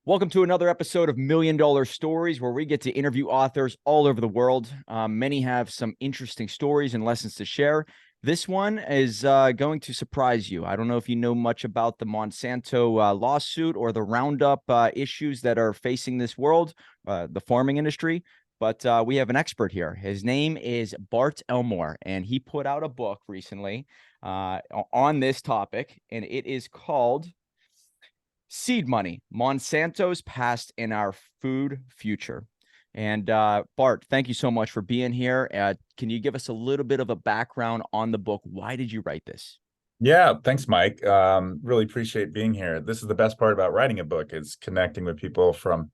Welcome to another episode of Million Dollar Stories, where we get to interview authors all over the world. Many have some interesting stories and lessons to share. This one is going to surprise you. I don't know if you know much about the Monsanto lawsuit or the Roundup issues that are facing this world, the farming industry, but we have an expert here. His name is Bart Elmore, and he put out a book recently on this topic, and it is called Seed Money, Monsanto's Past and Our Food Future. And Bart, thank you so much for being here. Can you give us a little bit of a background on the book? Why did you write this? Yeah, thanks, Mike. Really appreciate being here. This is the best part about writing a book, is connecting with people from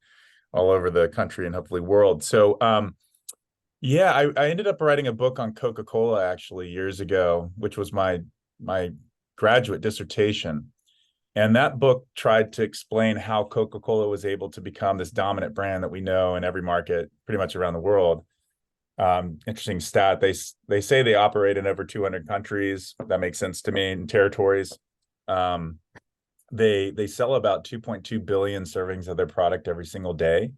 all over the country and hopefully world. I ended up writing a book on Coca-Cola actually years ago, which was my graduate dissertation. And that book tried to explain how Coca-Cola was able to become this dominant brand that we know in every market pretty much around the world. Interesting stat. They say they operate in over 200 countries. That makes sense to me, and territories. They sell about 2.2 billion servings of their product every single day.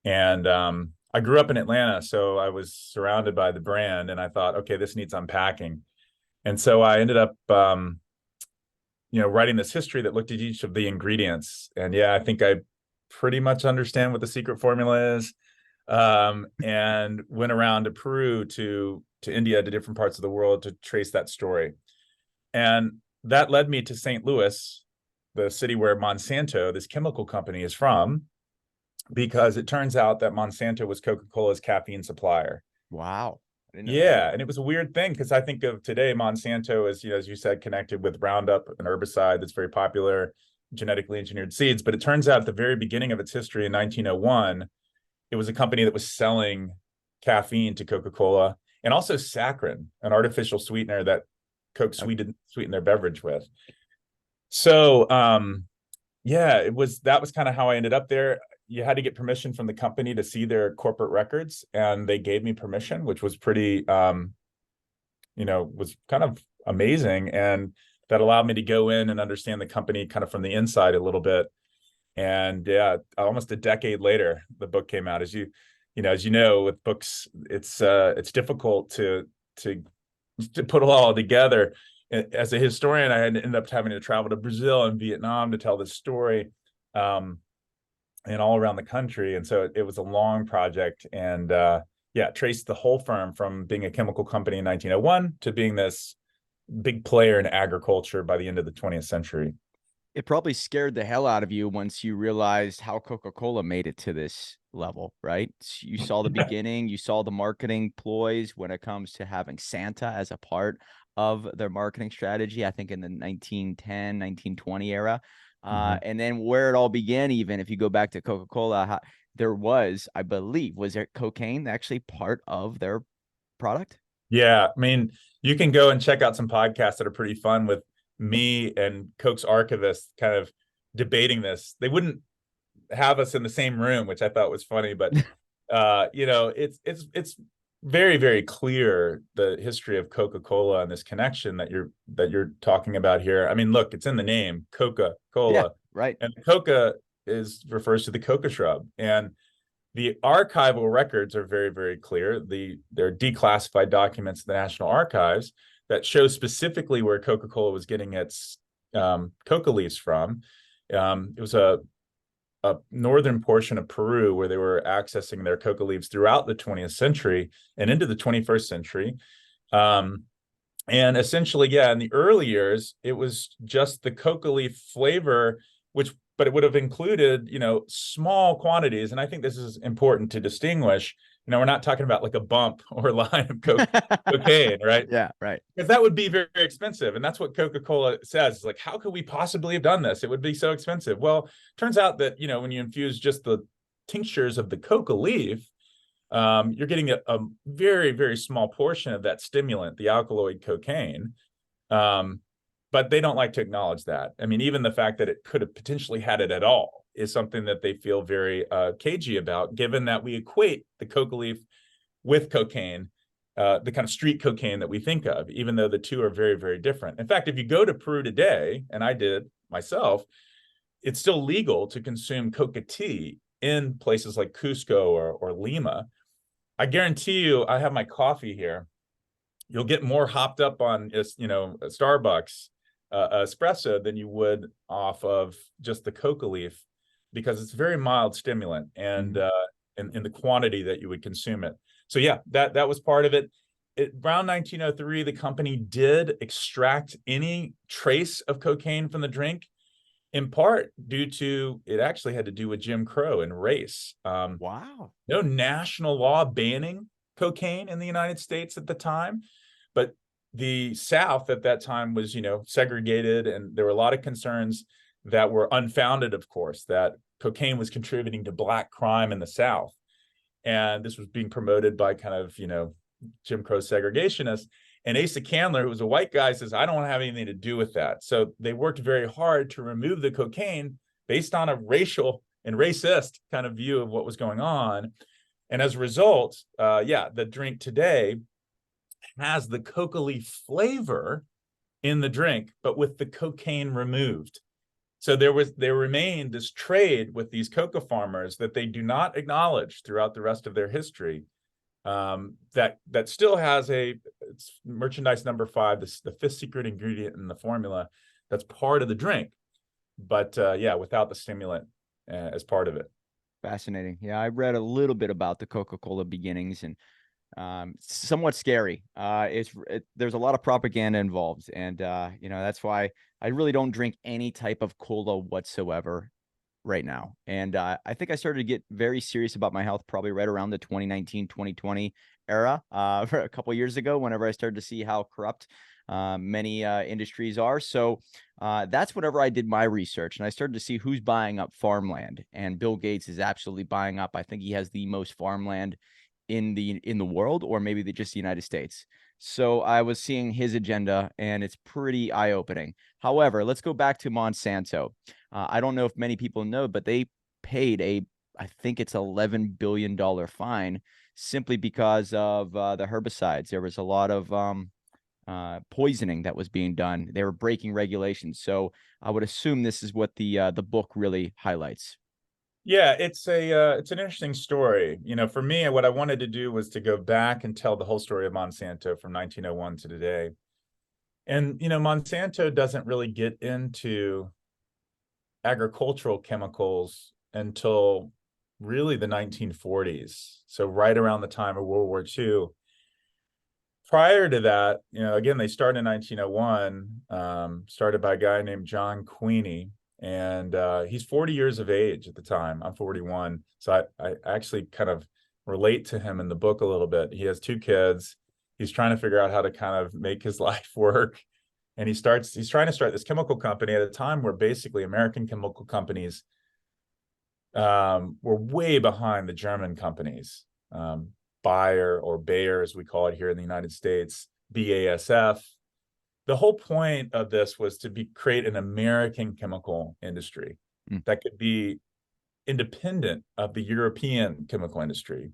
And I grew up in Atlanta, so I was surrounded by the brand, and I thought, okay, this needs unpacking. And so I ended up writing this history that looked at each of the ingredients. And yeah, I think I pretty much understand what the secret formula is. And went around to Peru, to India, to different parts of the world to trace that story. And that led me to St. Louis, the city where Monsanto, this chemical company, is from, because it turns out that Monsanto was Coca-Cola's caffeine supplier. Wow. I didn't know that. Yeah, and it was a weird thing because I think of today Monsanto as, as you said, connected with Roundup, an herbicide that's very popular, genetically engineered seeds. But it turns out at the very beginning of its history in 1901, it was a company that was selling caffeine to Coca-Cola, and also saccharin, an artificial sweetener that Coke sweetened their beverage with. So that was kind of how I ended up there. You had to get permission from the company to see their corporate records, and they gave me permission, which was pretty was kind of amazing, and that allowed me to go in and understand the company kind of from the inside a little bit. And yeah, almost a decade later, the book came out. As you know, with books, it's difficult to put it all together. As a historian, I ended up having to travel to Brazil and Vietnam to tell this story, and all around the country. And so it was a long project, and traced the whole firm from being a chemical company in 1901 to being this big player in agriculture by the end of the 20th century. It probably scared the hell out of you once you realized how Coca-Cola made it to this level, right? You saw the beginning, you saw the marketing ploys when it comes to having Santa as a part of their marketing strategy, I think in the 1910, 1920 era. And then where it all began, even if you go back to Coca-Cola, there was, I believe, was there cocaine actually part of their product? Yeah, I mean, you can go and check out some podcasts that are pretty fun with me and Coke's archivist kind of debating this. They wouldn't have us in the same room, which I thought was funny, but it's very, very clear, the history of Coca-Cola and this connection that you're talking about here. I mean, look, it's in the name, Coca-Cola. Yeah, right. And coca refers to the coca shrub. And the archival records are very, very clear. They're declassified documents in the National Archives that show specifically where Coca-Cola was getting its coca leaves from. It was a northern portion of Peru where they were accessing their coca leaves throughout the 20th century and into the 21st century. And essentially, yeah, in the early years, it was just the coca leaf flavor, but it would have included, small quantities. And I think this is important to distinguish. We're not talking about like a bump or a line of cocaine, right? Yeah, right. Because that would be very, very expensive. And that's what Coca-Cola says. It's like, how could we possibly have done this? It would be so expensive. Well, turns out that, when you infuse just the tinctures of the coca leaf, you're getting a very, very small portion of that stimulant, the alkaloid cocaine. But they don't like to acknowledge that. I mean, even the fact that it could have potentially had it at all is something that they feel very cagey about, given that we equate the coca leaf with cocaine, the kind of street cocaine that we think of, even though the two are very, very different. In fact, if you go to Peru today, and I did myself, it's still legal to consume coca tea in places like Cusco or Lima. I guarantee you, I have my coffee here. You'll get more hopped up on, you know, a Starbucks espresso than you would off of just the coca leaf, because it's a very mild stimulant, and in the quantity that you would consume it. So yeah, that was part of it. Around 1903, the company did extract any trace of cocaine from the drink, in part due to, it actually had to do with Jim Crow and race. Wow. No national law banning cocaine in the United States at the time, but the South at that time was, you know, segregated, and there were a lot of concerns that were unfounded, of course, that cocaine was contributing to Black crime in the South. And this was being promoted by kind of, you know, Jim Crow segregationists. And Asa Candler, who was a white guy, says, I don't have anything to do with that. So they worked very hard to remove the cocaine based on a racial and racist kind of view of what was going on. And as a result, the drink today has the coca leaf flavor in the drink, but with the cocaine removed. So there remained this trade with these coca farmers that they do not acknowledge throughout the rest of their history. That still has it's merchandise number 5, the 5th secret ingredient in the formula that's part of the drink, but without the stimulant as part of it. Fascinating. Yeah, I read a little bit about the Coca-Cola beginnings, and somewhat scary. There's a lot of propaganda involved, and you know, that's why I really don't drink any type of cola whatsoever right now. And I think I started to get very serious about my health probably right around the 2019, 2020 era, for a couple of years ago, whenever I started to see how corrupt many industries are. So that's whenever I did my research, and I started to see who's buying up farmland. And Bill Gates is absolutely buying up. I think he has the most farmland in the world, or maybe just the United States. So I was seeing his agenda, and it's pretty eye-opening. However, let's go back to Monsanto. I don't know if many people know, but they paid I think it's $11 billion fine simply because of the herbicides. There was a lot of poisoning that was being done. They were breaking regulations. So I would assume this is what the book really highlights. Yeah, it's an interesting story. You know, for me, what I wanted to do was to go back and tell the whole story of Monsanto from 1901 to today. And, you know, Monsanto doesn't really get into agricultural chemicals until really the 1940s. So right around the time of World War II. Prior to that, you know, again, they started in 1901, started by a guy named John Queeny. And he's 40 years of age at the time. I'm 41. So I actually kind of relate to him in the book a little bit. He has 2 kids. He's trying to figure out how to kind of make his life work. And he's trying to start this chemical company at a time where basically American chemical companies were way behind the German companies. Bayer, or Bayer as we call it here in the United States, BASF. The whole point of this was to create an American chemical industry that could be independent of the European chemical industry.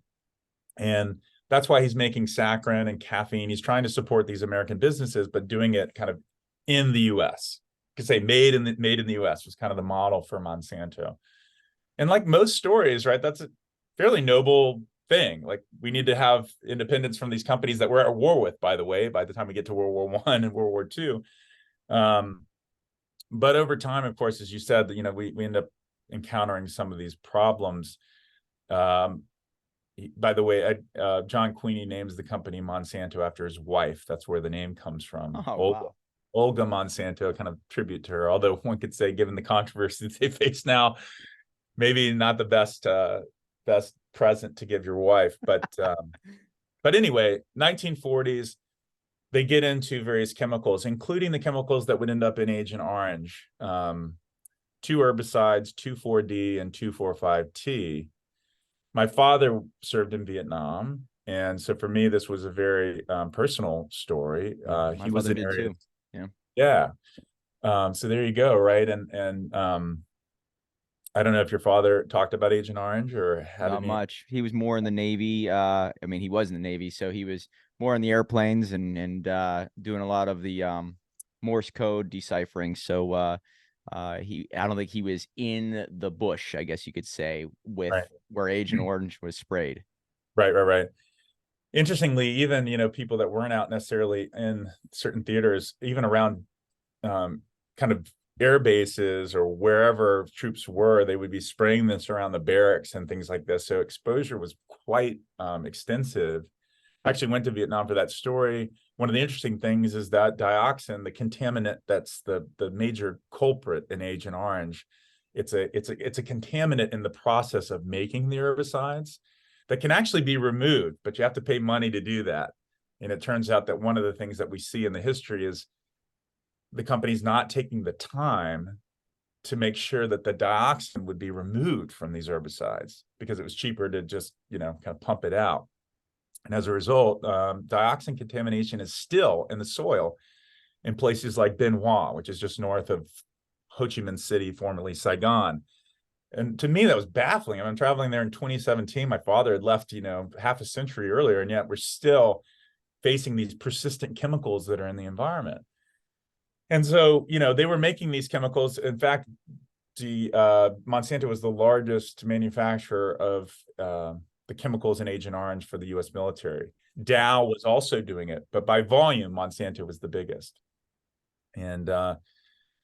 And that's why he's making saccharin and caffeine. He's trying to support these American businesses, but doing it kind of in the US. You could say made in the US was kind of the model for Monsanto. And like most stories, right, that's a fairly noble thing. Like, we need to have independence from these companies that we're at war with, by the way, by the time we get to World War I and World War II. But over time, of course, as you said, you know, we end up encountering some of these problems. By the way, John Queeny names the company Monsanto after his wife. That's where the name comes from. Oh, wow. Olga Monsanto, kind of tribute to her. Although one could say, given the controversy that they face now, maybe not the best present to give your wife. But anyway, 1940s, they get into various chemicals, including the chemicals that would end up in Agent Orange. 2 herbicides, 2,4-D and 2,4,5-T. My father served in Vietnam, and so for me, this was a very personal story. My He was father in did areas, too. yeah. So there you go, right? And I don't know if your father talked about Agent Orange or had Not any. much. He was more in the Navy. I mean, he was in the Navy, so he was more in the airplanes and doing a lot of the Morse code deciphering. So I don't think he was in the bush, I guess you could say, with Right. where Agent Orange was sprayed. Right. Interestingly, even, people that weren't out necessarily in certain theaters, even around kind of air bases or wherever troops were, they would be spraying this around the barracks and things like this. So exposure was quite extensive. I actually went to Vietnam for that story. One of the interesting things is that dioxin, the contaminant that's the major culprit in Agent Orange, it's a contaminant in the process of making the herbicides that can actually be removed, but you have to pay money to do that. And it turns out that one of the things that we see in the history is the company's not taking the time to make sure that the dioxin would be removed from these herbicides because it was cheaper to just, kind of pump it out. And as a result, dioxin contamination is still in the soil in places like Bien Hoa, which is just north of Ho Chi Minh City, formerly Saigon. And to me, that was baffling. I'm traveling there in 2017. My father had left, half a century earlier, and yet we're still facing these persistent chemicals that are in the environment. And so, they were making these chemicals. In fact, Monsanto was the largest manufacturer of the chemicals in Agent Orange for the U.S. military. Dow was also doing it, but by volume, Monsanto was the biggest. And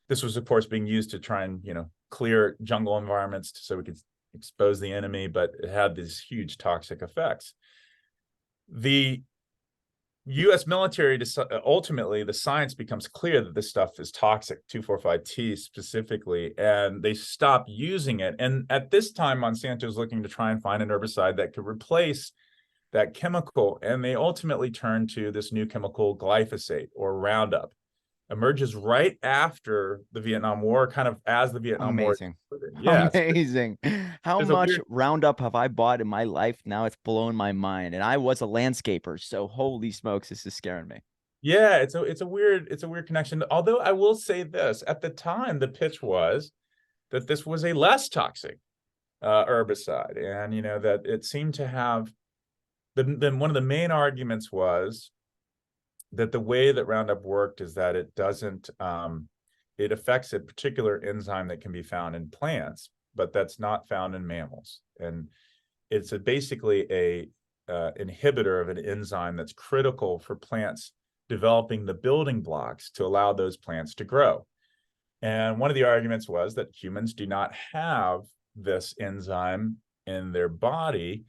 this was, of course, being used to try and, clear jungle environments so we could expose the enemy, but it had these huge toxic effects. The U.S. military, ultimately, the science becomes clear that this stuff is toxic, 2,4,5-T specifically, and they stop using it. And at this time, Monsanto is looking to try and find an herbicide that could replace that chemical, and they ultimately turn to this new chemical, glyphosate or Roundup. Emerges right after the Vietnam War, kind of as the Vietnam War. Amazing. Yes. Amazing. How There's a much weird, Roundup have I bought in my life? Now it's blown my mind. And I was a landscaper, so holy smokes, this is scaring me. yeah, it's a weird connection. Although I will say this, at the time, the pitch was that this was a less toxic herbicide, and that it seemed to have one of the main arguments was that the way that Roundup worked is that it doesn't it affects a particular enzyme that can be found in plants, but that's not found in mammals. And it's basically a inhibitor of an enzyme that's critical for plants developing the building blocks to allow those plants to grow. And one of the arguments was that humans do not have this enzyme in their body,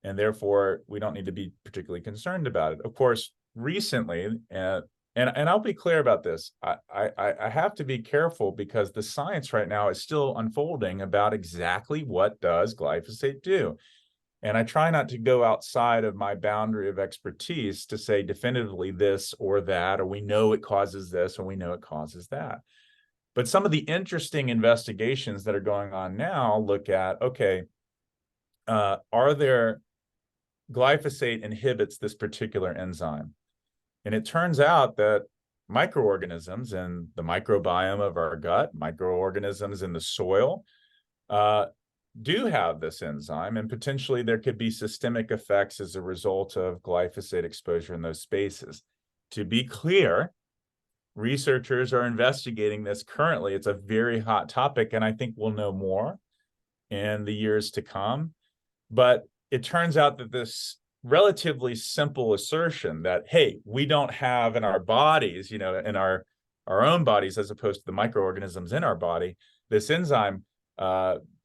and therefore we don't need to be particularly concerned about it. Of course, recently, and I'll be clear about this, I have to be careful because the science right now is still unfolding about exactly what does glyphosate do. And I try not to go outside of my boundary of expertise to say definitively this or that, or we know it causes this, or we know it causes that. But some of the interesting investigations that are going on now look at, okay, are there glyphosate inhibits this particular enzyme? And it turns out that microorganisms in the microbiome of our gut, microorganisms in the soil, do have this enzyme, and potentially there could be systemic effects as a result of glyphosate exposure in those spaces. To be clear, researchers are investigating this currently. It's a very hot topic, and I think we'll know more in the years to come. But it turns out that this relatively simple assertion that, hey, we don't have in our bodies, in our own bodies, as opposed to the microorganisms in our body, this enzyme,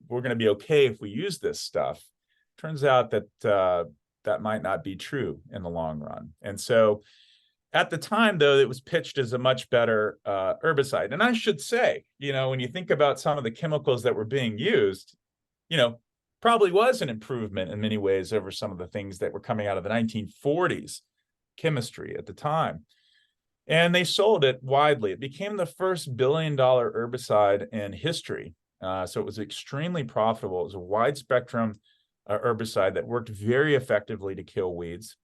we're going to be okay if we use this stuff. Turns out that that might not be true in the long run. And so at the time, though, it was pitched as a much better herbicide. And I should say, when you think about some of the chemicals that were being used, probably was an improvement in many ways over some of the things that were coming out of the 1940s chemistry at the time. And they sold it widely. It became the first billion-dollar herbicide in history. So it was extremely profitable. It was a wide spectrum herbicide that worked very effectively to kill weeds.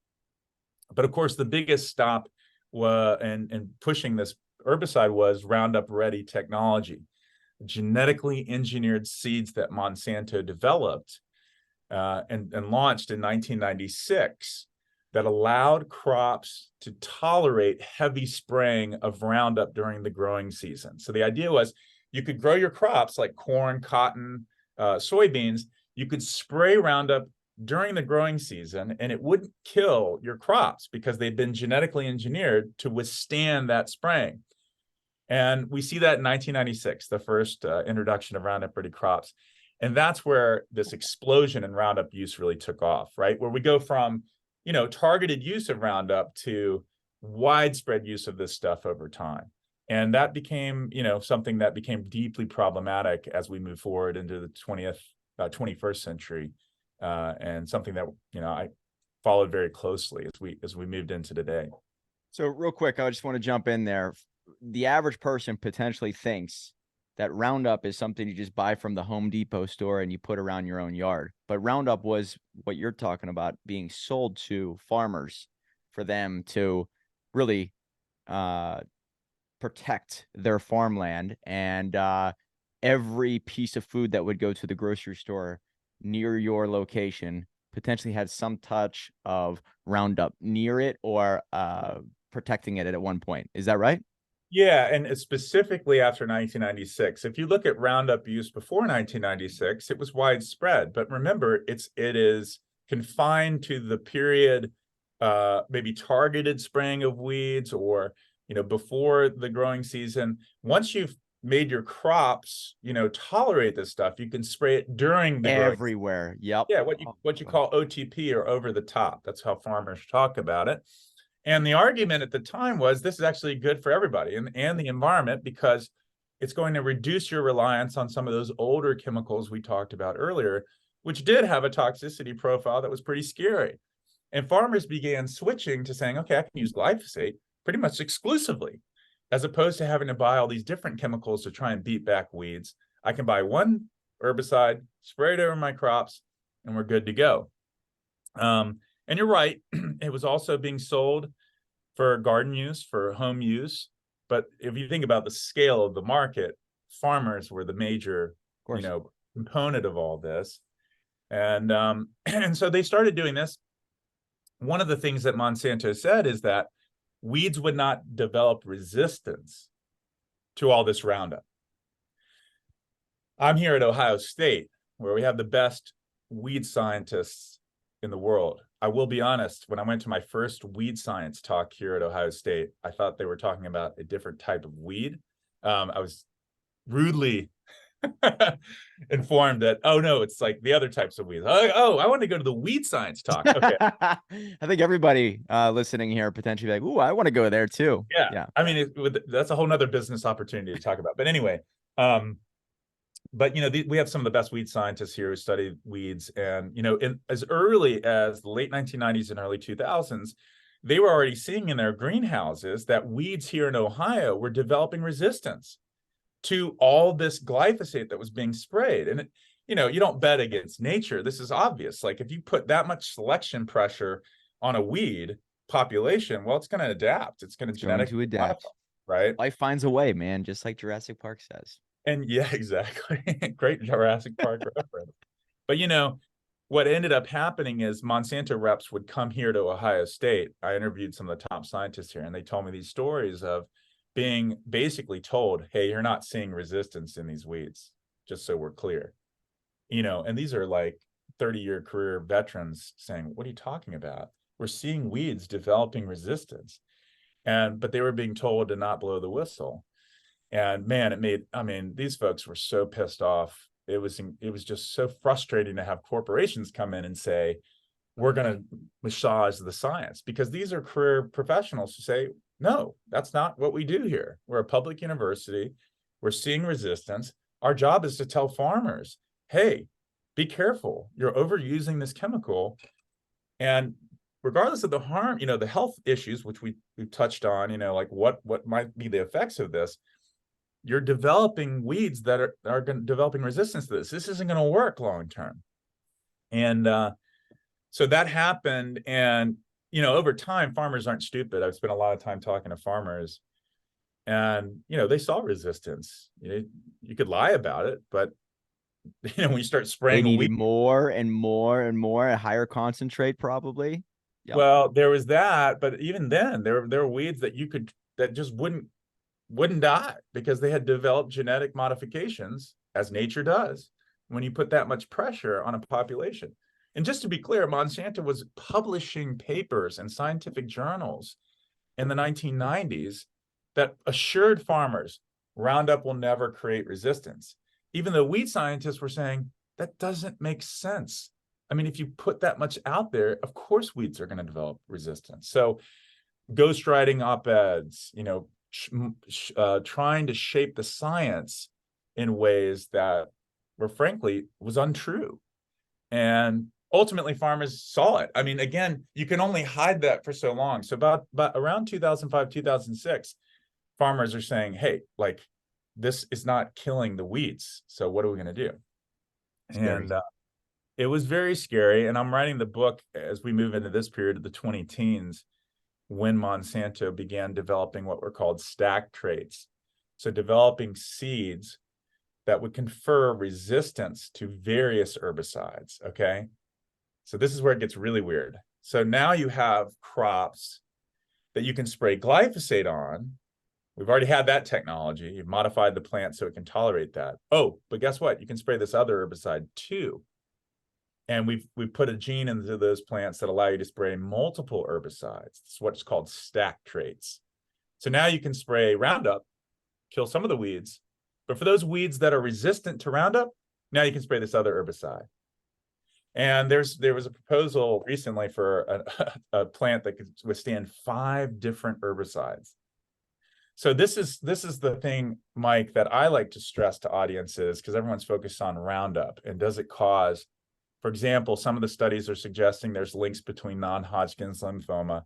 But of course, the biggest stop in pushing this herbicide was Roundup Ready technology, genetically engineered seeds that Monsanto developed and launched in 1996 that allowed crops to tolerate heavy spraying of Roundup during the growing season. So the idea was, you could grow your crops like corn, cotton, soybeans. You could spray Roundup during the growing season and it wouldn't kill your crops because they've been genetically engineered to withstand that spraying. And we see that in 1996, the first introduction of Roundup Ready crops. And that's where this explosion in Roundup use really took off, right? Where we go from, targeted use of Roundup to widespread use of this stuff over time. And that became, something that became deeply problematic as we move forward into the 21st century, and something that, I followed very closely as we moved into today. So real quick, I just want to jump in there. The average person potentially thinks that Roundup is something you just buy from the Home Depot store and you put around your own yard. But Roundup was what you're talking about, being sold to farmers for them to really protect their farmland. And every piece of food that would go to the grocery store near your location potentially had some touch of Roundup near it or protecting it at one point. Is that right? Yeah, and specifically after 1996. If you look at Roundup use before 1996, it was widespread. But remember, it is confined to the period, maybe targeted spraying of weeds or, before the growing season. Once you've made your crops, tolerate this stuff, you can spray it during the growing everywhere. Yep. Yeah, what you call OTP or over the top. That's how farmers talk about it. And the argument at the time was this is actually good for everybody and the environment because it's going to reduce your reliance on some of those older chemicals we talked about earlier, which did have a toxicity profile that was pretty scary. And farmers began switching to saying, okay, I can use glyphosate pretty much exclusively, as opposed to having to buy all these different chemicals to try and beat back weeds. I can buy one herbicide, spray it over my crops, and we're good to go. And you're right, it was also being sold for garden use, for home use. But if you think about the scale of the market, farmers were the major, component of all this. And and so they started doing this. One of the things that Monsanto said is that weeds would not develop resistance to all this Roundup. I'm here at Ohio State, where we have the best weed scientists in the world. I will be honest, when I went to my first weed science talk here at Ohio State, I thought they were talking about a different type of weed. I was rudely informed that, oh no, it's like the other types of weeds. I want to go to the weed science talk. Okay. I think everybody listening here potentially like, ooh, I want to go there too. Yeah. I mean, that's a whole nother business opportunity to talk about. But anyway, but we have some of the best weed scientists here who study weeds, and in as early as the late 1990s and early 2000s, they were already seeing in their greenhouses that weeds here in Ohio were developing resistance to all this glyphosate that was being sprayed. And you don't bet against nature. This is obvious. Like if you put that much selection pressure on a weed population, well, it's going to adapt. It's going to genetically adapt, right? Life finds a way, man, just like Jurassic Park says. And yeah, exactly. Great Jurassic Park reference. But what ended up happening is Monsanto reps would come here to Ohio State. I interviewed some of the top scientists here, and they told me these stories of being basically told, hey, you're not seeing resistance in these weeds, just so we're clear. And these are like 30-year career veterans saying, what are you talking about? We're seeing weeds developing resistance. But they were being told to not blow the whistle. And man, these folks were so pissed off. It was just so frustrating to have corporations come in and say, we're going to massage the science, because these are career professionals who say, no, that's not what we do here. We're a public university. We're seeing resistance. Our job is to tell farmers, hey, be careful. You're overusing this chemical. And regardless of the harm, the health issues, which we've touched on, like what might be the effects of this, you're developing weeds that are developing resistance to this. This isn't going to work long term. And so that happened. And, over time, farmers aren't stupid. I've spent a lot of time talking to farmers, and, they saw resistance. You could lie about it, but, when you start spraying, they needed more and more and more, a higher concentrate probably. Yep. Well, there was that, but even then there were weeds that that just wouldn't wouldn't die because they had developed genetic modifications, as nature does, when you put that much pressure on a population. And just to be clear, Monsanto was publishing papers in scientific journals in the 1990s that assured farmers Roundup will never create resistance, even though weed scientists were saying that doesn't make sense. I mean, if you put that much out there, of course weeds are going to develop resistance. So ghostwriting op-eds, trying to shape the science in ways that were frankly was untrue. And ultimately farmers saw it. I mean, again, you can only hide that for so long. So about around 2005, 2006, farmers are saying, hey, like, this is not killing the weeds. So what are we going to do? Scary. And it was very scary. And I'm writing the book as we move into this period of the 20 teens, when Monsanto began developing what were called stack traits. So developing seeds that would confer resistance to various herbicides, okay? So this is where it gets really weird. So now you have crops that you can spray glyphosate on. We've already had that technology. You've modified the plant so it can tolerate that. Oh, but guess what? You can spray this other herbicide too. And we've put a gene into those plants that allow you to spray multiple herbicides. It's what's called stack traits. So now you can spray Roundup, kill some of the weeds, but for those weeds that are resistant to Roundup, now you can spray this other herbicide. And there was a proposal recently for a plant that could withstand 5 different herbicides. So this is the thing, Mike, that I like to stress to audiences, because everyone's focused on Roundup and does it cause. For example, some of the studies are suggesting there's links between non-Hodgkin's lymphoma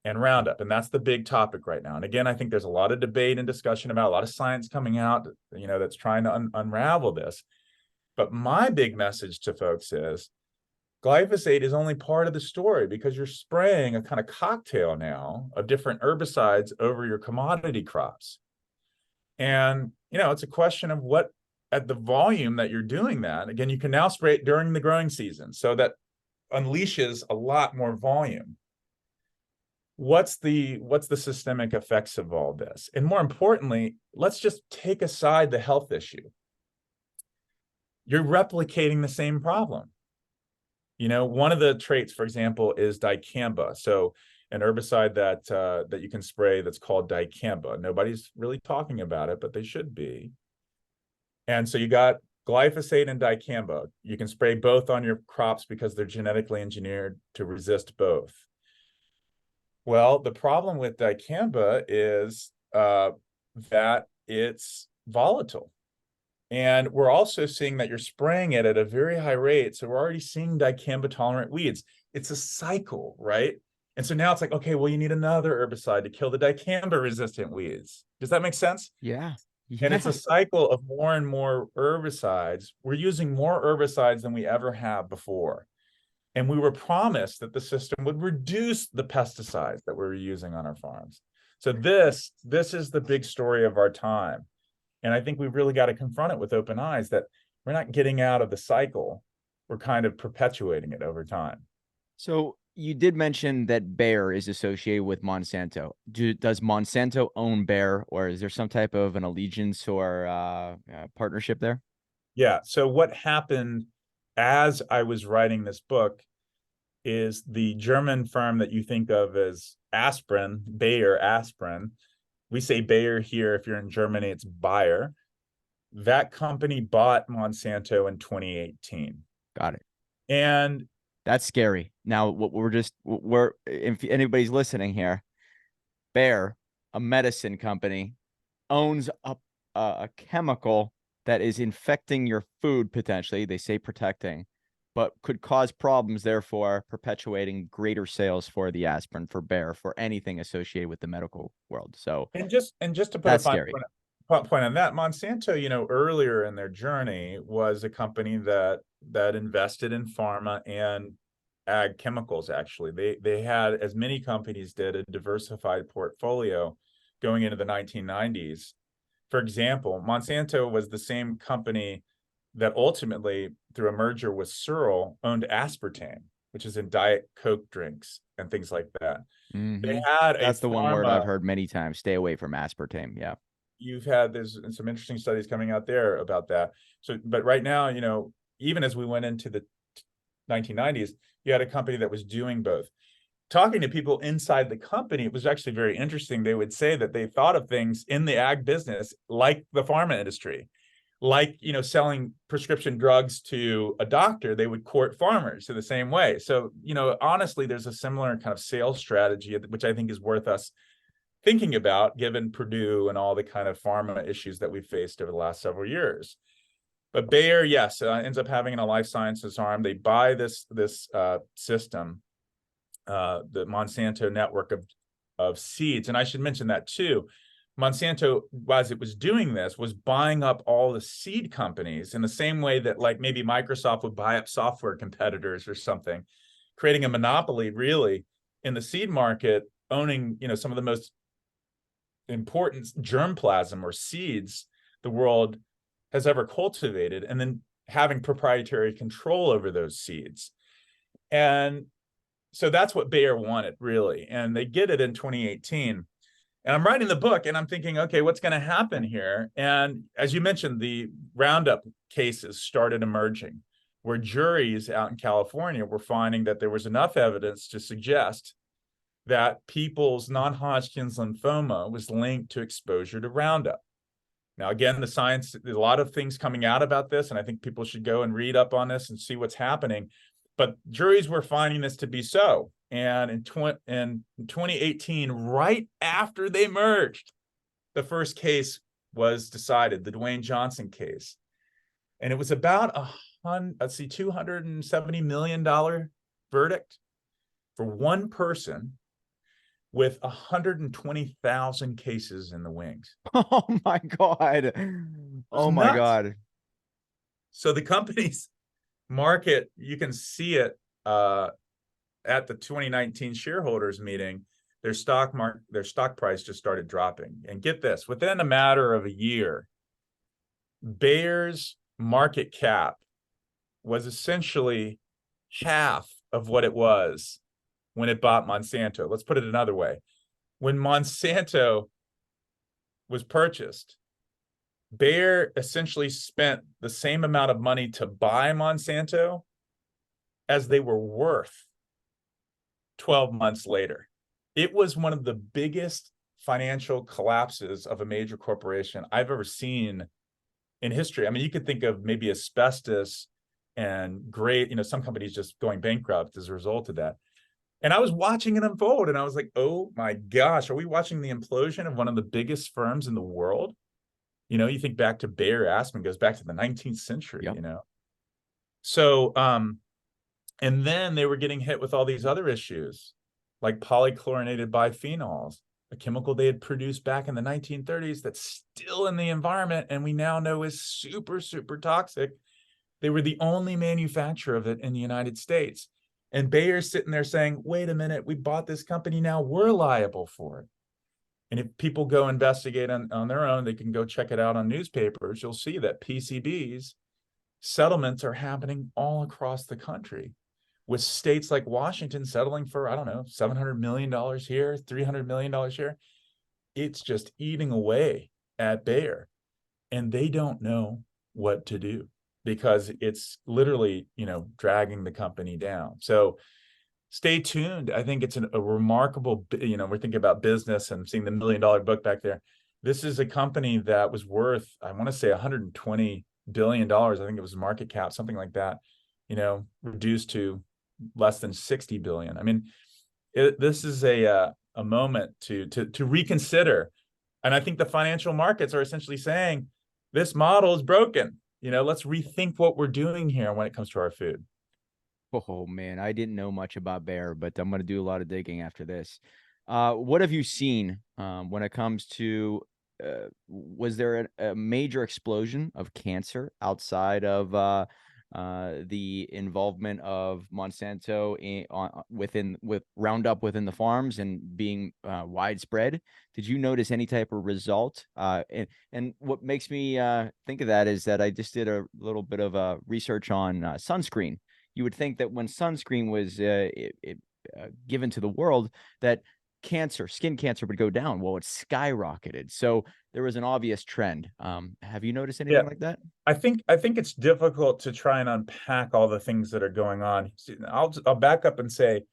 and Roundup, and that's the big topic right now. And again, I think there's a lot of debate and discussion about a lot of science coming out, that's trying to unravel this. But my big message to folks is glyphosate is only part of the story, because you're spraying a kind of cocktail now of different herbicides over your commodity crops. And, it's a question of what, at the volume that you're doing that, again, you can now spray it during the growing season. So that unleashes a lot more volume. What's the systemic effects of all this? And more importantly, let's just take aside the health issue. You're replicating the same problem. One of the traits, for example, is dicamba. So an herbicide that you can spray that's called dicamba. Nobody's really talking about it, but they should be. And so you got glyphosate and dicamba. You can spray both on your crops because they're genetically engineered to resist both. Well, the problem with dicamba is that it's volatile. And we're also seeing that you're spraying it at a very high rate. So we're already seeing dicamba-tolerant weeds. It's a cycle, right? And so now it's like, okay, well, you need another herbicide to kill the dicamba-resistant weeds. Does that make sense? Yeah. And it's a cycle of more and more herbicides. We're using more herbicides than we ever have before. And we were promised that the system would reduce the pesticides that we were using on our farms. So this is the big story of our time. And I think we've really got to confront it with open eyes, that we're not getting out of the cycle. We're kind of perpetuating it over time. So you did mention that Bayer is associated with Monsanto. Does Monsanto own Bayer, or is there some type of an allegiance or partnership there? Yeah. So what happened as I was writing this book is the German firm that you think of as aspirin, Bayer aspirin. We say Bayer here. If you're in Germany, it's Bayer. That company bought Monsanto in 2018. Got it. And that's scary. Now, we're if anybody's listening here, Bayer, a medicine company, owns a chemical that is infecting your food potentially. They say protecting, but could cause problems, therefore perpetuating greater sales for the aspirin, for Bayer, for anything associated with the medical world. So and just to put a fine point on that, Monsanto, earlier in their journey was a company that invested in pharma and ag chemicals. Actually, they had, as many companies did, a diversified portfolio going into the 1990s. For example, Monsanto was the same company that ultimately, through a merger with Searle, owned aspartame, which is in Diet Coke drinks and things like that. Mm-hmm. They had That's the one word I've heard many times. Stay away from aspartame. Yeah. there's some interesting studies coming out there about that. So, but right now, even as we went into the 1990s, you had a company that was doing both. Talking to people inside the company, it was actually very interesting. They would say that they thought of things in the ag business like the pharma industry, like, selling prescription drugs to a doctor. They would court farmers in the same way. So, honestly, there's a similar kind of sales strategy, which I think is worth us thinking about, given Purdue and all the kind of pharma issues that we've faced over the last several years. But Bayer, yes, ends up having a life sciences arm. They buy this system, the Monsanto network of seeds. And I should mention that too. Monsanto, as it was doing this, was buying up all the seed companies in the same way that, like, maybe Microsoft would buy up software competitors or something, creating a monopoly really in the seed market, owning, some of the most important germplasm or seeds the world has ever cultivated, and then having proprietary control over those seeds. And so that's what Bayer wanted, really. And they get it in 2018. And I'm writing the book and I'm thinking, okay, what's going to happen here? And as you mentioned, the Roundup cases started emerging, where juries out in California were finding that there was enough evidence to suggest that people's non-Hodgkin's lymphoma was linked to exposure to Roundup. Now, again, the science, there's a lot of things coming out about this, and I think people should go and read up on this and see what's happening. But juries were finding this to be so. And in 2018, right after they merged, the first case was decided, the Dwayne Johnson case. And it was about $270 million verdict for one person with 120,000 cases in the wings. Oh my God. Oh my God. So the company's market, you can see it at the 2019 shareholders meeting. Their stock price just started dropping. And get this, within a matter of a year, Bayer's market cap was essentially half of what it was when it bought Monsanto. Let's put it another way. When Monsanto was purchased, Bayer essentially spent the same amount of money to buy Monsanto as they were worth 12 months later. It was one of the biggest financial collapses of a major corporation I've ever seen in history. I mean, you could think of maybe asbestos and some companies just going bankrupt as a result of that. And I was watching it unfold and I was like, oh my gosh, are we watching the implosion of one of the biggest firms in the world? You think back to Bayer Aspen, goes back to the 19th century, Yep. So, and then they were getting hit with all these other issues, like polychlorinated bipheноls, a chemical they had produced back in the 1930s that's still in the environment and we now know is super, super toxic. They were the only manufacturer of it in the United States. And Bayer's sitting there saying, wait a minute, we bought this company, now we're liable for it. And if people go investigate on their own, they can go check it out on newspapers. You'll see that PCBs settlements are happening all across the country, with states like Washington settling for, I don't know, $700 million here, $300 million here. It's just eating away at Bayer. And they don't know what to do because it's literally, dragging the company down. So stay tuned. I think it's a remarkable, we're thinking about business and seeing the $1 million book back there. This is a company that was worth, I want to say $120 billion. I think it was market cap, something like that, reduced to less than 60 billion. I mean, this is a moment to reconsider. And I think the financial markets are essentially saying this model is broken. Let's rethink what we're doing here when it comes to our food. Oh man, I didn't know much about Bayer, but I'm going to do a lot of digging after this. What have you seen when it comes to, was there a major explosion of cancer outside of the involvement of Monsanto with Roundup within the farms and being widespread? Did you notice any type of result? And what makes me think of that is that I just did a little bit of research on sunscreen. You would think that when sunscreen was given to the world, that skin cancer would go down. Well, it skyrocketed. So there was an obvious trend. Have you noticed anything like that? I think it's difficult to try and unpack all the things that are going on. I'll back up and say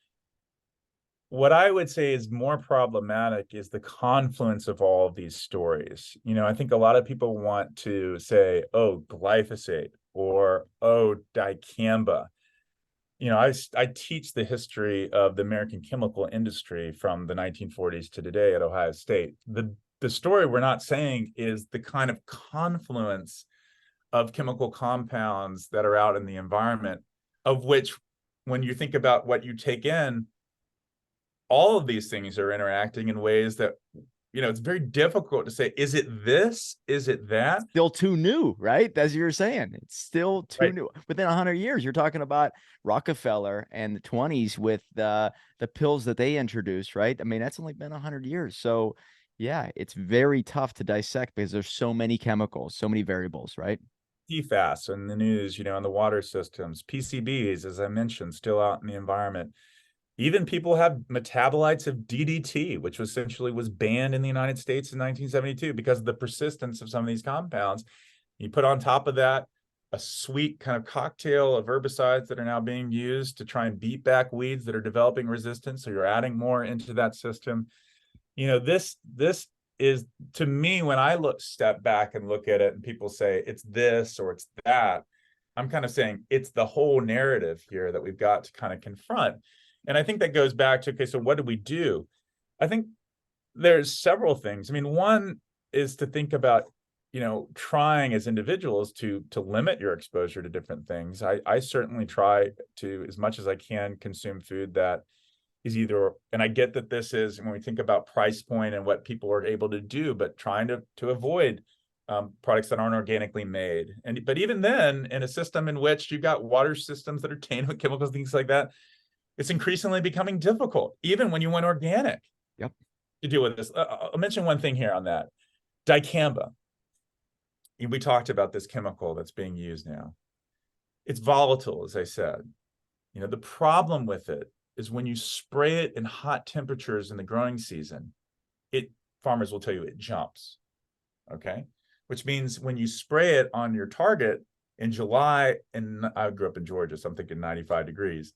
what I would say is more problematic is the confluence of all of these stories. I think a lot of people want to say, oh, glyphosate or oh, dicamba. I teach the history of the American chemical industry from the 1940s to today at Ohio State. The story we're not saying is the kind of confluence of chemical compounds that are out in the environment, of which, when you think about what you take in, all of these things are interacting in ways that, it's very difficult to say, is it this? Is it that? Still too new, right? As you're saying, it's still too Right. new. Within 100 years, you're talking about Rockefeller and the 20s with the pills that they introduced, right? I mean, that's only been 100 years. So yeah, it's very tough to dissect because there's so many chemicals, so many variables, right? PFAS in the news, in the water systems, PCBs, as I mentioned, still out in the environment. Even people have metabolites of DDT, which essentially was banned in the United States in 1972 because of the persistence of some of these compounds. You put on top of that a sweet kind of cocktail of herbicides that are now being used to try and beat back weeds that are developing resistance. So you're adding more into that system. This is, to me, when I step back and look at it and people say it's this or it's that, I'm kind of saying it's the whole narrative here that we've got to kind of confront. And I think that goes back to, okay, so what do we do? I think there's several things. I mean, one is to think about, trying as individuals to limit your exposure to different things. I certainly try to, as much as I can, consume food that is either, and I get that this is, when we think about price point and what people are able to do, but trying to avoid products that aren't organically made. But even then, in a system in which you've got water systems that are tainted with chemicals, things like that, it's increasingly becoming difficult, even when you went organic. Yep. To deal with this. I'll mention one thing here on that. Dicamba. We talked about this chemical that's being used now. It's volatile, as I said. The problem with it is when you spray it in hot temperatures in the growing season, farmers will tell you it jumps. Okay. Which means when you spray it on your target in July, and I grew up in Georgia, so I'm thinking 95 degrees,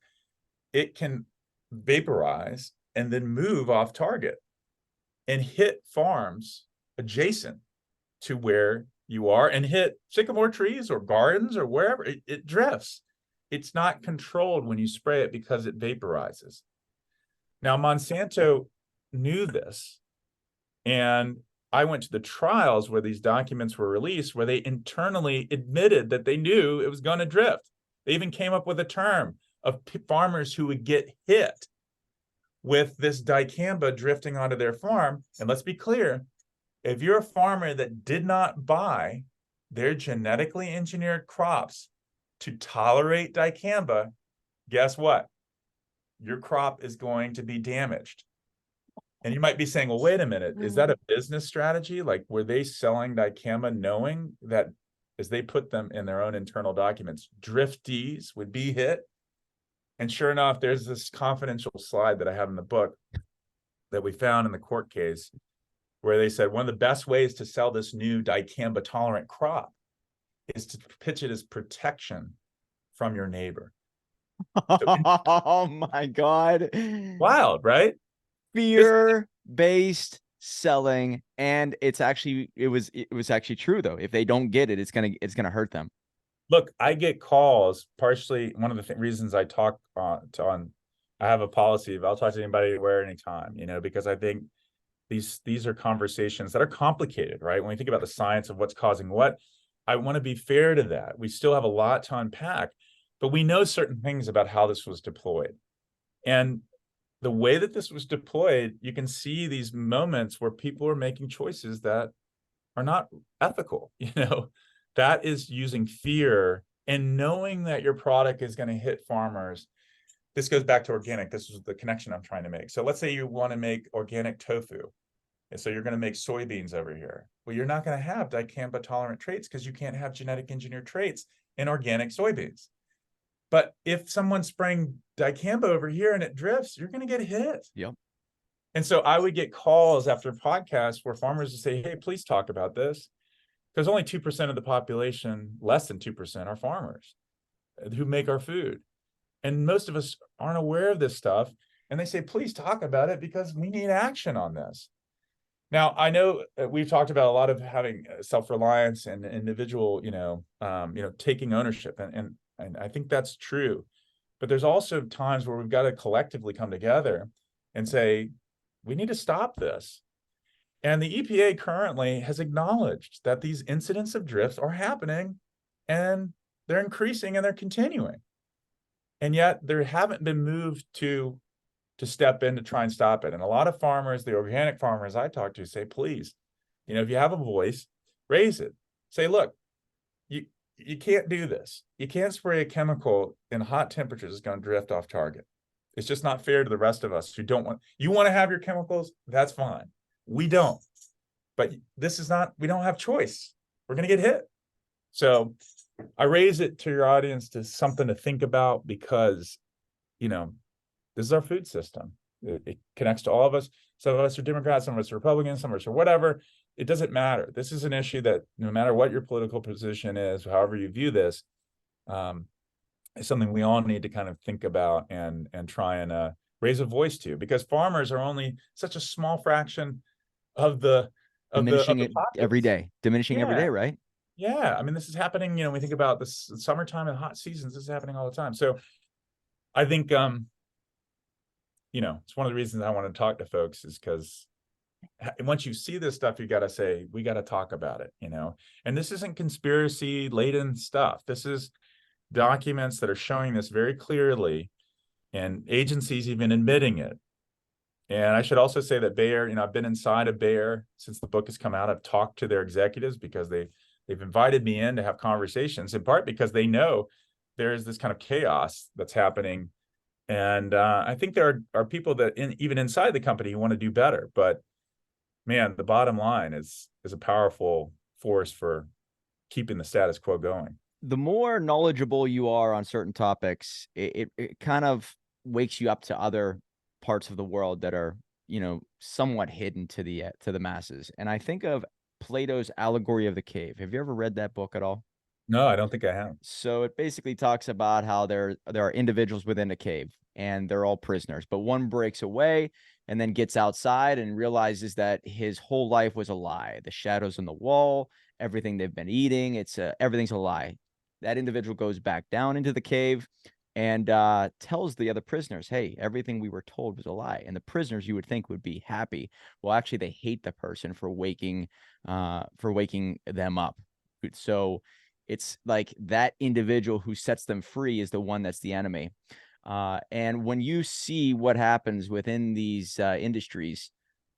it can vaporize and then move off target and hit farms adjacent to where you are and hit sycamore trees or gardens or wherever. It drifts. It's not controlled when you spray it because it vaporizes. Now, Monsanto knew this, and I went to the trials where these documents were released, where they internally admitted that they knew it was going to drift. They even came up with a term of farmers who would get hit with this dicamba drifting onto their farm. And let's be clear, if you're a farmer that did not buy their genetically engineered crops to tolerate dicamba, guess what? Your crop is going to be damaged. And you might be saying, well, wait a minute, is that a business strategy? Like, were they selling dicamba knowing that, as they put them in their own internal documents, driftees would be hit? And sure enough, there's this confidential slide that I have in the book that we found in the court case where they said one of the best ways to sell this new dicamba tolerant crop is to pitch it as protection from your neighbor. Oh my God. Wild, right? Fear-based selling. And it was actually true though. If they don't get it, it's gonna hurt them. Look, I get calls, partially one of the reasons I talk I have a policy of I'll talk to anybody where anytime, because I think these are conversations that are complicated, right? When we think about the science of what's causing what, I want to be fair to that. We still have a lot to unpack, but we know certain things about how this was deployed. And the way that this was deployed, you can see these moments where people are making choices that are not ethical, that is using fear and knowing that your product is going to hit farmers. This goes back to organic. This is the connection I'm trying to make. So let's say you want to make organic tofu. And so you're going to make soybeans over here. Well, you're not going to have dicamba tolerant traits because you can't have genetic engineered traits in organic soybeans. But if someone's spraying dicamba over here and it drifts, you're going to get hit. Yep. And so I would get calls after podcasts where farmers would say, hey, please talk about this. Because only 2% of the population, less than 2%, are farmers who make our food. And most of us aren't aware of this stuff. And they say, please talk about it because we need action on this. Now, I know we've talked about a lot of having self-reliance and individual, taking ownership. And I think that's true. But there's also times where we've got to collectively come together and say, we need to stop this. And the EPA currently has acknowledged that these incidents of drifts are happening and they're increasing and they're continuing. And yet there haven't been moved to step in to try and stop it. And a lot of farmers, the organic farmers I talk to, say, please, if you have a voice, raise it. Say, look, you can't do this. You can't spray a chemical in hot temperatures that's going to drift off target. It's just not fair to the rest of us who don't want. You want to have your chemicals? That's fine. We don't. But this is not. We don't have choice. We're going to get hit. So I raise it to your audience to something to think about because, this is our food system. It connects to all of us. Some of us are Democrats, some of us are Republicans, some of us are whatever. It doesn't matter. This is an issue that no matter what your political position is, however you view this, is something we all need to kind of think about and try and raise a voice to, because farmers are only such a small fraction of the diminishing the it every day, diminishing every day, right? Yeah. I mean, this is happening, we think about this summertime and hot seasons, this is happening all the time. So I think, it's one of the reasons I want to talk to folks is because once you see this stuff, you got to say, we got to talk about it, and this isn't conspiracy laden stuff. This is documents that are showing this very clearly and agencies even admitting it. And I should also say that Bayer, I've been inside of Bayer since the book has come out. I've talked to their executives because they've invited me in to have conversations, in part because they know there is this kind of chaos that's happening. And I think there are people that even inside the company who want to do better. But man, the bottom line is a powerful force for keeping the status quo going. The more knowledgeable you are on certain topics, it kind of wakes you up to other parts of the world that are, somewhat hidden to the masses. And I think of Plato's Allegory of the Cave. Have you ever read that book at all? No, I don't think I have. So it basically talks about how there are individuals within a cave and they're all prisoners, but one breaks away and then gets outside and realizes that his whole life was a lie. The shadows on the wall, everything they've been eating, everything's a lie. That individual goes back down into the cave and tells the other prisoners, hey, everything we were told was a lie. And the prisoners, you would think, would be happy. Well, actually, they hate the person for waking them up. So it's like that individual who sets them free is the one that's the enemy. And when you see what happens within these industries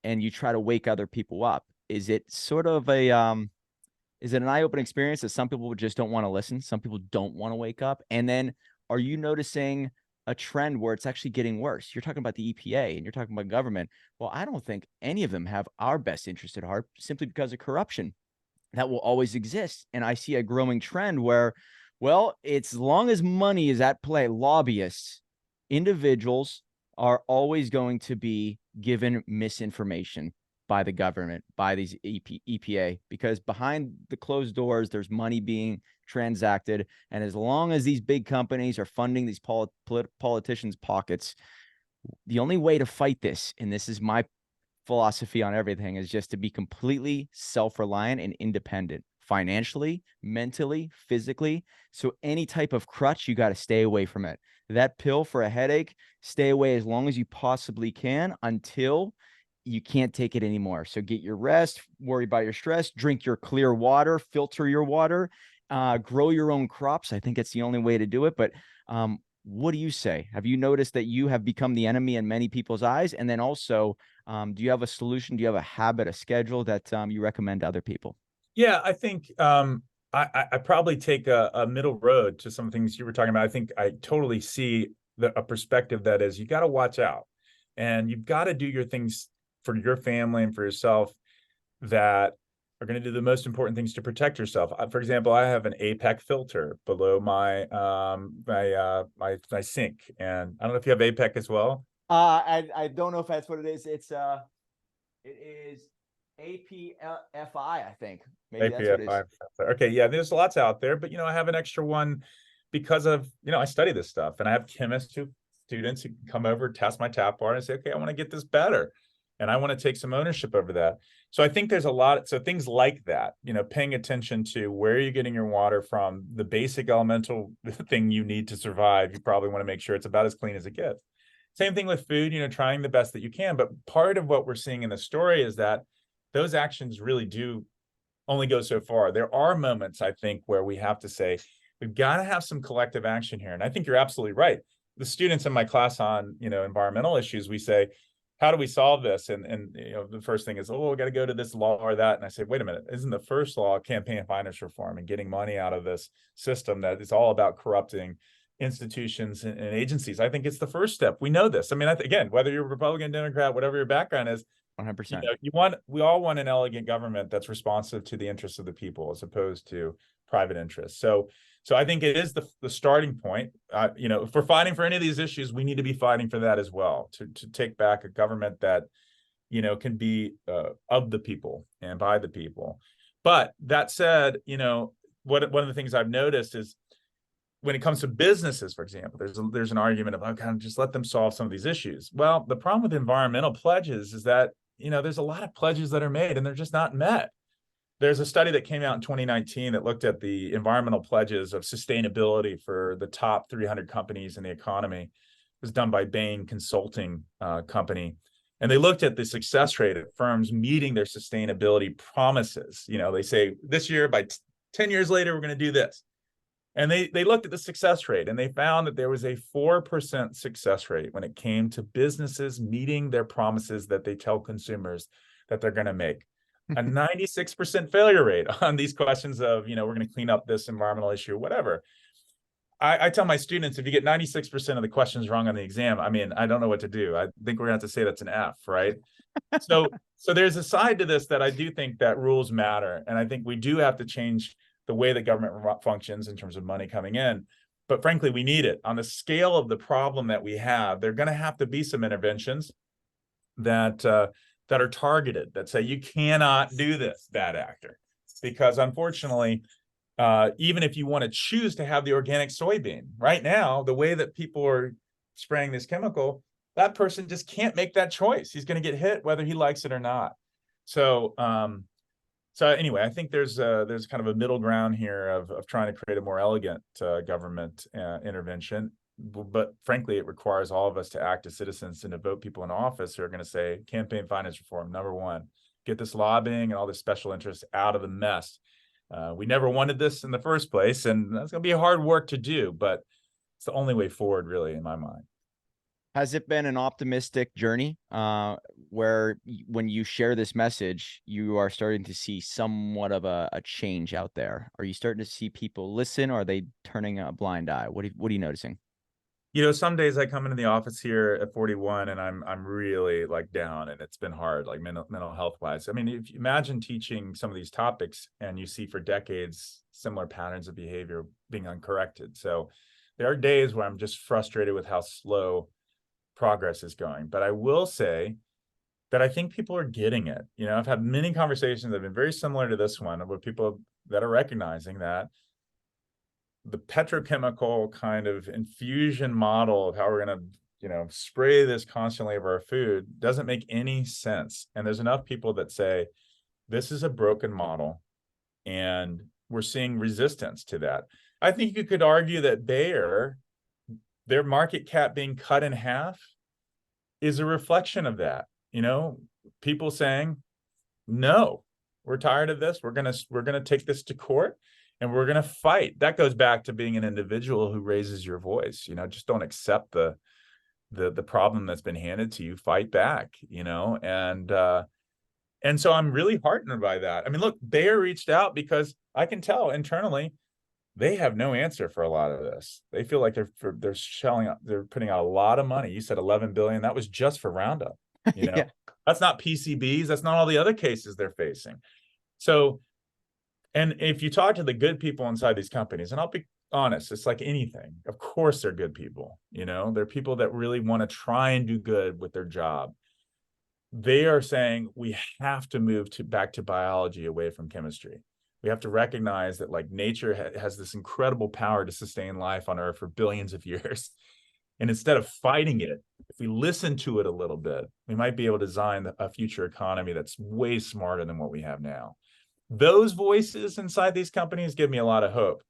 and you try to wake other people up, is it sort of is it an eye-opening experience that some people just don't want to listen? Some people don't want to wake up. And then are you noticing a trend where it's actually getting worse? You're talking about the EPA and you're talking about government. Well, I don't think any of them have our best interest at heart simply because of corruption. That will always exist. And I see a growing trend where, well, it's as long as money is at play, lobbyists, individuals are always going to be given misinformation by the government, by these EPA, because behind the closed doors, there's money being transacted. And as long as these big companies are funding these politicians' pockets, the only way to fight this, and this is my philosophy on everything, is just to be completely self-reliant and independent financially, mentally, physically. So any type of crutch, you got to stay away from it. That pill for a headache, stay away as long as you possibly can until you can't take it anymore. So get your rest, worry about your stress, drink your clear water, filter your water, grow your own crops. I think it's the only way to do it. But what do you say? Have you noticed that you have become the enemy in many people's eyes? And then also, do you have a solution? Do you have a habit, a schedule that you recommend to other people? Yeah, I think I probably take a middle road to some things you were talking about. I think I totally see a perspective that is, you got to watch out and you've got to do your things for your family and for yourself that are going to do the most important things to protect yourself. For example, I have an APEC filter below my my sink, and I don't know if you have APEC as well. I don't know if that's what it is. It is APFI, I think. Maybe that's what it is. APF5. Okay, yeah, there's lots out there, but I have an extra one because of, I study this stuff, and I have students who come over, test my tap water, and say, okay, I want to get this better, and I want to take some ownership over that. So I think there's a lot. So things like that, paying attention to where you're getting your water from, the basic elemental thing you need to survive. You probably want to make sure it's about as clean as it gets. Same thing with food, trying the best that you can. But part of what we're seeing in the story is that those actions really do only go so far. There are moments, I think, where we have to say, we've got to have some collective action here. And I think you're absolutely right. The students in my class on, environmental issues, we say, how do we solve this? And the first thing is, oh, we got to go to this law or that. And I say, wait a minute, isn't the first law campaign finance reform and getting money out of this system that is all about corrupting institutions and agencies? I think it's the first step. We know this. I mean, again, whether you're Republican, Democrat, whatever your background is, 100%. We all want an elegant government that's responsive to the interests of the people as opposed to private interests. So I think it is the starting point. If we're fighting for any of these issues, we need to be fighting for that as well, to take back a government that, can be of the people and by the people. But that said, one of the things I've noticed is when it comes to businesses, for example, there's an argument of, kind of just let them solve some of these issues. Well, the problem with environmental pledges is that, there's a lot of pledges that are made and they're just not met. There's a study that came out in 2019 that looked at the environmental pledges of sustainability for the top 300 companies in the economy. It was done by Bain Consulting Company. And they looked at the success rate of firms meeting their sustainability promises. They say this year, by 10 years later, we're going to do this. And they looked at the success rate, and they found that there was a 4% success rate when it came to businesses meeting their promises that they tell consumers that they're going to make. A 96% failure rate on these questions of, we're going to clean up this environmental issue or whatever. I tell my students, if you get 96% of the questions wrong on the exam, I mean, I don't know what to do. I think we're going to have to say that's an F, right? So there's a side to this that I do think that rules matter. And I think we do have to change the way that government functions in terms of money coming in. But frankly, we need it. On the scale of the problem that we have, there are going to have to be some interventions that are targeted, that say, you cannot do this, bad actor. Because unfortunately, even if you want to choose to have the organic soybean, right now, the way that people are spraying this chemical, that person just can't make that choice. He's going to get hit whether he likes it or not. So anyway, I think there's kind of a middle ground here of trying to create a more elegant government intervention. But frankly, it requires all of us to act as citizens and to vote people in office who are going to say, campaign finance reform, number one, get this lobbying and all this special interest out of the mess. We never wanted this in the first place, and that's going to be hard work to do, but it's the only way forward, really, in my mind. Has it been an optimistic journey where when you share this message, you are starting to see somewhat of a change out there? Are you starting to see people listen, or are they turning a blind eye? What are you noticing? Some days I come into the office here at 41 and I'm really down, and it's been hard, mental health wise. I mean, if you imagine teaching some of these topics and you see for decades similar patterns of behavior being uncorrected. So there are days where I'm just frustrated with how slow progress is going. But I will say that I think people are getting it. I've had many conversations that have been very similar to this one, with people that are recognizing that the petrochemical kind of infusion model of how we're going to, spray this constantly over our food doesn't make any sense. And there's enough people that say, this is a broken model, and we're seeing resistance to that. I think you could argue that Bayer, their market cap being cut in half, is a reflection of that. People saying, no, we're tired of this. We're gonna take this to court, and we're gonna fight. That goes back to being an individual who raises your voice. Just don't accept the problem that's been handed to you. Fight back. And so I'm really heartened by that. I mean, look, Bayer reached out because I can tell internally they have no answer for a lot of this. They feel like they're putting out a lot of money. You said 11 billion. That was just for Roundup. Yeah. That's not PCBs. That's not all the other cases they're facing. So, and if you talk to the good people inside these companies, and honest. It's like anything. Of course, they're good people. You know, they're people that really want to try and do good with their job. They are saying we have to move back to biology away from chemistry. We have to recognize that like nature has this incredible power to sustain life on Earth for billions of years. And instead of fighting it, if we listen to it a little bit, we might be able to design a future economy that's way smarter than what we have now. Those voices inside these companies give me a lot of hope.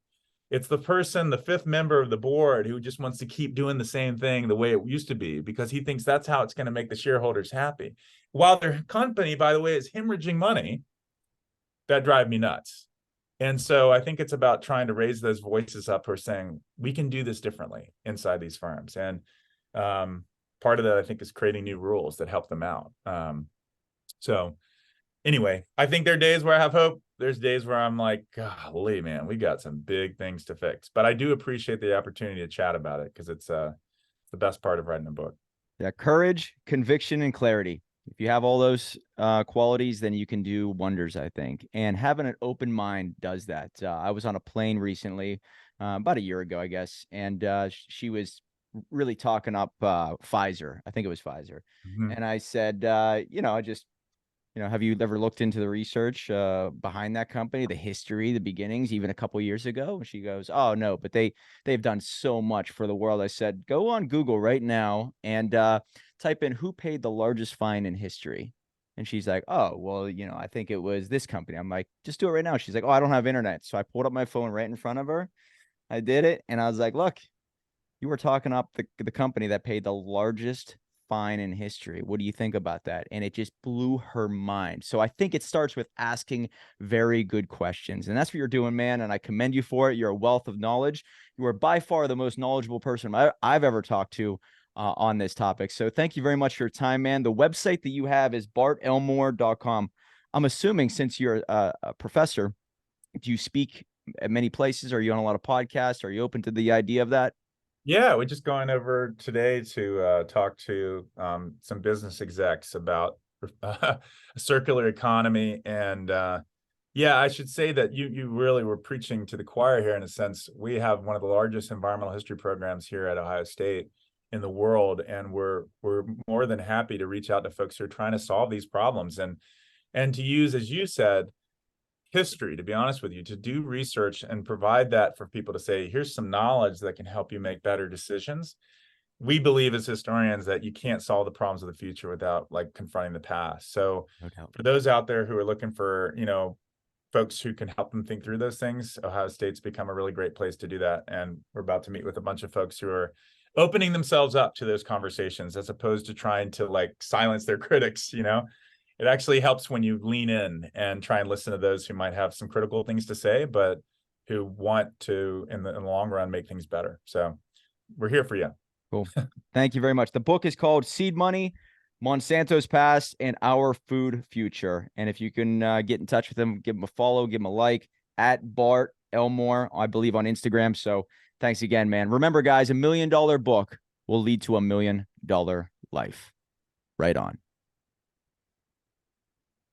It's the person, the fifth member of the board, who just wants to keep doing the same thing the way it used to be because he thinks that's how it's going to make the shareholders happy. While their company, by the way, is hemorrhaging money, that drive me nuts. And so I think it's about trying to raise those voices up who are saying, we can do this differently inside these firms. And part of that, I think, is creating new rules that help them out. So anyway, I think there are days where I have hope. There's days where I'm like, golly, man, we got some big things to fix. But I do appreciate the opportunity to chat about it because it's the best part of writing a book. Yeah, courage, conviction, and clarity. If you have all those qualities, then you can do wonders, I think. And having an open mind does that. I was on a plane recently, about a year ago, I guess, and she was really talking up Pfizer. I think it was Pfizer. Mm-hmm. And I said, have you ever looked into the research behind that company, the history, the beginnings, even a couple years ago? And she goes, oh, no, but they've done so much for the world. I said, go on Google right now and type in who paid the largest fine in history. And she's like, oh, well, I think it was this company. I'm like, just do it right now. She's like, oh, I don't have internet. So I pulled up my phone right in front of her. I did it. And I was like, look, you were talking up the company that paid the largest fine in history. What do you think about that? And it just blew her mind. So I think it starts with asking very good questions. And that's what you're doing, man. And I commend you for it. You're a wealth of knowledge. You are by far the most knowledgeable person I've ever talked to on this topic. So thank you very much for your time, man. The website that you have is bartelmore.com. I'm assuming since you're a professor, do you speak at many places? Are you on a lot of podcasts? Are you open to the idea of that? Yeah, we're just going over today to talk to some business execs about a circular economy. And yeah, I should say that you really were preaching to the choir here in a sense. We have one of the largest environmental history programs here at Ohio State in the world, and we're more than happy to reach out to folks who are trying to solve these problems and to use, as you said, history, to be honest with you, to do research and provide that for people to say, here's some knowledge that can help you make better decisions. We believe as historians that you can't solve the problems of the future without like confronting the past. So for those out there who are looking for, folks who can help them think through those things, Ohio State's become a really great place to do that. And we're about to meet with a bunch of folks who are opening themselves up to those conversations as opposed to trying to like silence their critics, It actually helps when you lean in and try and listen to those who might have some critical things to say, but who want to, in the long run, make things better. So we're here for you. Cool. Thank you very much. The book is called Seed Money, Monsanto's Past and Our Food Future. And if you can get in touch with him, give him a follow, give him a like at Bart Elmore, I believe, on Instagram. So thanks again, man. Remember, guys, $1 million book will lead to $1 million life. Right on.